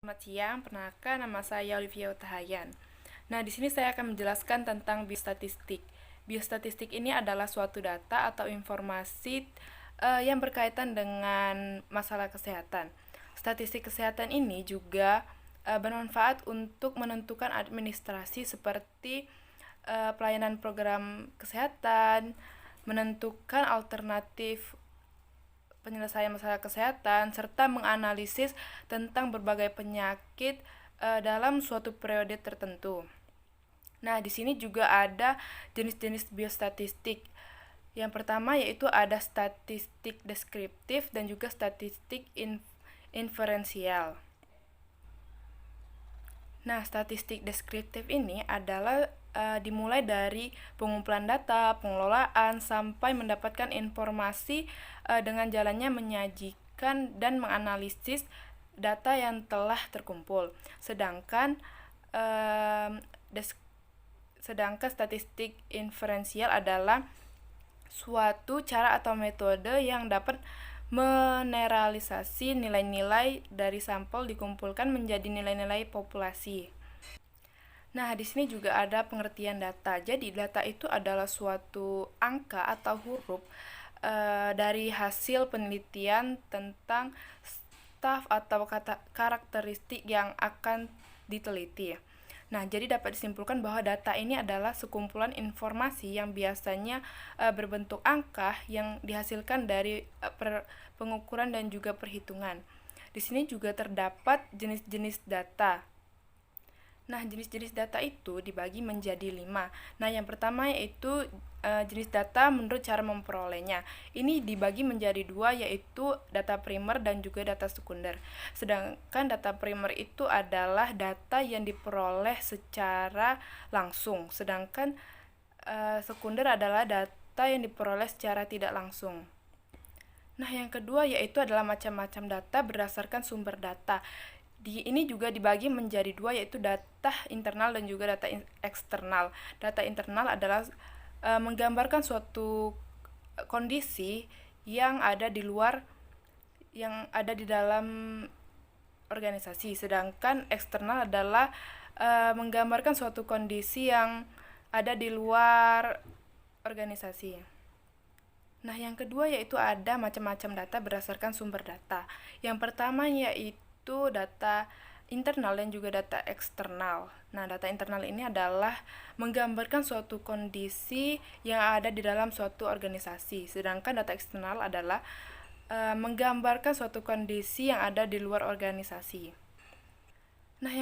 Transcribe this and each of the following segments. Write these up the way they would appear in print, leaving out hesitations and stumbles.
Selamat siang, perkenalkan nama saya Olivia Utahayan. Nah, di sini saya akan menjelaskan tentang biostatistik. Biostatistik ini adalah suatu data atau informasi yang berkaitan dengan masalah kesehatan. Statistik kesehatan ini juga bermanfaat untuk menentukan administrasi seperti pelayanan program kesehatan, menentukan alternatif penyelesaian masalah kesehatan, serta menganalisis tentang berbagai penyakit dalam suatu periode tertentu. Nah, di sini juga ada jenis-jenis biostatistik. Yang pertama yaitu ada statistik deskriptif dan juga statistik inferensial. Nah, statistik deskriptif ini adalah dimulai dari pengumpulan data, pengelolaan, sampai mendapatkan informasi dengan jalannya menyajikan dan menganalisis data yang telah terkumpul. Sedangkan statistik inferensial adalah suatu cara atau metode yang dapat meneralisasi nilai-nilai dari sampel dikumpulkan menjadi nilai-nilai populasi. Nah, di sini juga ada pengertian data. Jadi, data itu adalah suatu angka atau huruf dari hasil penelitian tentang staf atau karakteristik yang akan diteliti. Nah, jadi dapat disimpulkan bahwa data ini adalah sekumpulan informasi yang biasanya berbentuk angka yang dihasilkan dari pengukuran dan juga perhitungan. Di sini juga terdapat jenis-jenis data. Nah, jenis-jenis data itu dibagi menjadi 5. Nah, yang pertama yaitu jenis data menurut cara memperolehnya. Ini dibagi menjadi 2, yaitu data primer dan juga data sekunder. Sedangkan data primer itu adalah data yang diperoleh secara langsung, sedangkan sekunder adalah data yang diperoleh secara tidak langsung. Nah, yang kedua yaitu adalah macam-macam data berdasarkan sumber data. Ini juga dibagi menjadi 2, yaitu data internal dan juga data eksternal. Data internal adalah menggambarkan suatu kondisi yang ada di luar, yang ada di dalam organisasi. Sedangkan eksternal adalah menggambarkan suatu kondisi yang ada di luar organisasi. Nah, yang kedua yaitu ada macam-macam data berdasarkan sumber data. Yang pertama yaitu data internal dan juga data eksternal. Nah, data internal ini adalah menggambarkan suatu kondisi yang ada di dalam suatu organisasi. Sedangkan data eksternal adalah menggambarkan suatu kondisi yang ada di luar organisasi. Nah,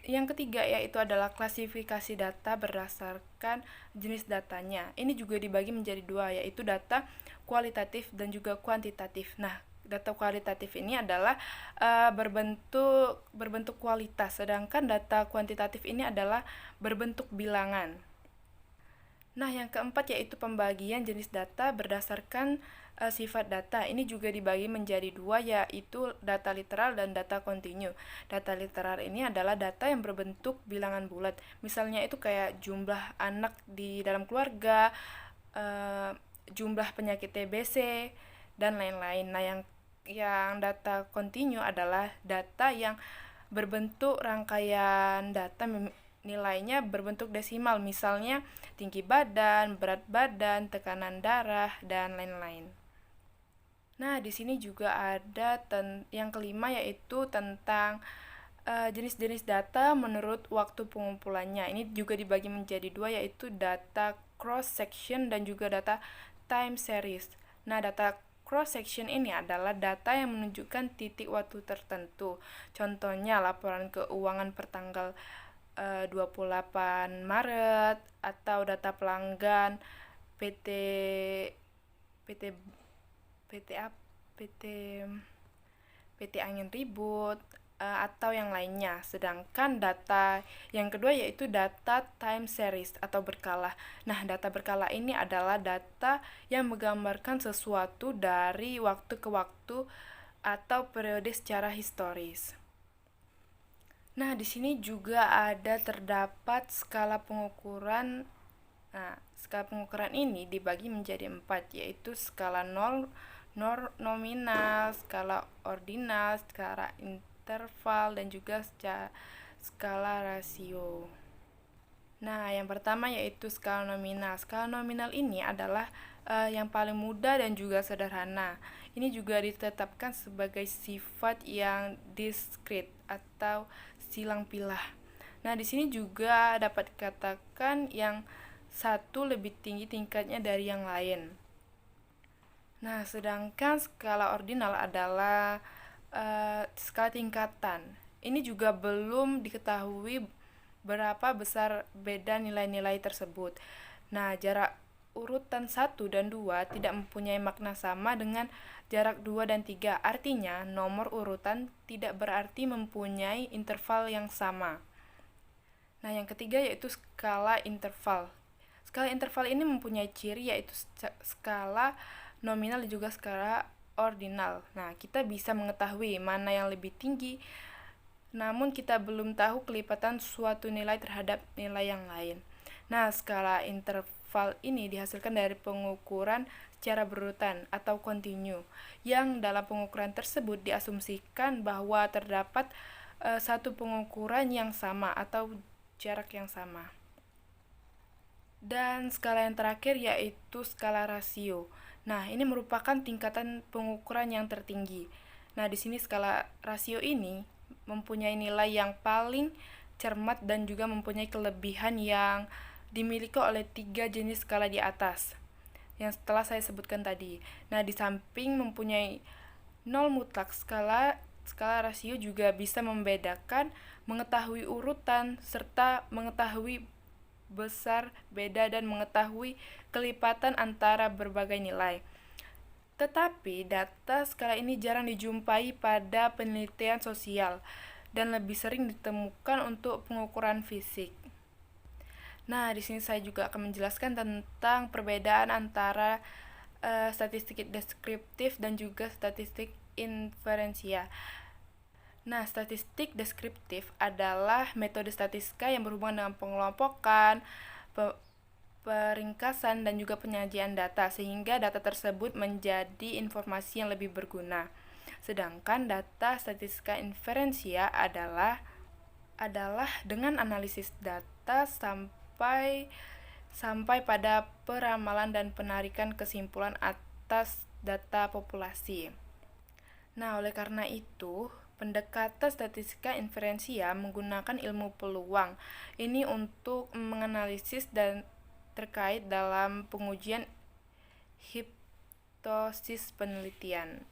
yang ketiga yaitu adalah klasifikasi data berdasarkan jenis datanya. Ini juga dibagi menjadi 2, yaitu data kualitatif dan juga kuantitatif. Nah, data kualitatif ini adalah berbentuk kualitas, sedangkan data kuantitatif ini adalah berbentuk bilangan. Nah, yang keempat yaitu pembagian jenis data berdasarkan sifat data. Ini juga dibagi menjadi 2, yaitu data literal dan data kontinu. Data literal ini adalah data yang berbentuk bilangan bulat. Misalnya itu kayak jumlah anak di dalam keluarga, jumlah penyakit TBC, dan lain-lain. Nah, yang data kontinu adalah data yang berbentuk rangkaian data, nilainya berbentuk desimal, misalnya tinggi badan, berat badan, tekanan darah, dan lain-lain. Nah, di sini juga ada yang kelima yaitu tentang jenis-jenis data menurut waktu pengumpulannya. Ini juga dibagi menjadi 2, yaitu data cross section dan juga data time series. Nah, data cross section ini adalah data yang menunjukkan titik waktu tertentu. Contohnya laporan keuangan pertanggal 28 Maret atau data pelanggan PT PT PT PT PT Angin Ribut atau yang lainnya. Sedangkan data yang kedua yaitu data time series atau berkala. Nah, data berkala ini adalah data yang menggambarkan sesuatu dari waktu ke waktu atau periode secara historis. Nah, di sini juga terdapat skala pengukuran. Nah, skala pengukuran ini dibagi menjadi 4, yaitu skala nominal, skala ordinal, skala interval, dan juga skala rasio. Nah, yang pertama yaitu skala nominal. Skala nominal ini adalah yang paling mudah dan juga sederhana. Ini juga ditetapkan sebagai sifat yang diskrit atau silang pilah. Nah, di sini juga dapat dikatakan yang satu lebih tinggi tingkatnya dari yang lain. Nah, sedangkan skala ordinal adalah skala tingkatan. Ini juga belum diketahui berapa besar beda nilai-nilai tersebut. Nah, jarak urutan 1 dan 2 tidak mempunyai makna sama dengan jarak 2 dan 3. Artinya, nomor urutan tidak berarti mempunyai interval yang sama. Nah, yang ketiga yaitu skala interval. Skala interval ini mempunyai ciri yaitu skala nominal dan juga skala ordinal. Nah, kita bisa mengetahui mana yang lebih tinggi, namun kita belum tahu kelipatan suatu nilai terhadap nilai yang lain. Nah, skala interval ini dihasilkan dari pengukuran secara berurutan atau kontinu, yang dalam pengukuran tersebut diasumsikan bahwa terdapat satu pengukuran yang sama atau jarak yang sama. Dan skala yang terakhir yaitu skala rasio. Nah, ini merupakan tingkatan pengukuran yang tertinggi. Nah, di sini skala rasio ini mempunyai nilai yang paling cermat dan juga mempunyai kelebihan yang dimiliki oleh 3 jenis skala di atas yang setelah saya sebutkan tadi. Nah, di samping mempunyai 0 mutlak, skala rasio juga bisa membedakan, mengetahui urutan, serta mengetahui besar beda dan mengetahui kelipatan antara berbagai nilai. Tetapi data skala ini jarang dijumpai pada penelitian sosial dan lebih sering ditemukan untuk pengukuran fisik. Nah, di sini saya juga akan menjelaskan tentang perbedaan antara statistik deskriptif dan juga statistik inferensia. Nah, statistik deskriptif adalah metode statistika yang berhubungan dengan pengelompokan, peringkasan, dan juga penyajian data, sehingga data tersebut menjadi informasi yang lebih berguna. Sedangkan data statistika inferensia adalah dengan analisis data sampai pada peramalan dan penarikan kesimpulan atas data populasi. Nah, oleh karena itu, pendekatan statistika inferensia menggunakan ilmu peluang ini untuk menganalisis dan terkait dalam pengujian hiptesis penelitian.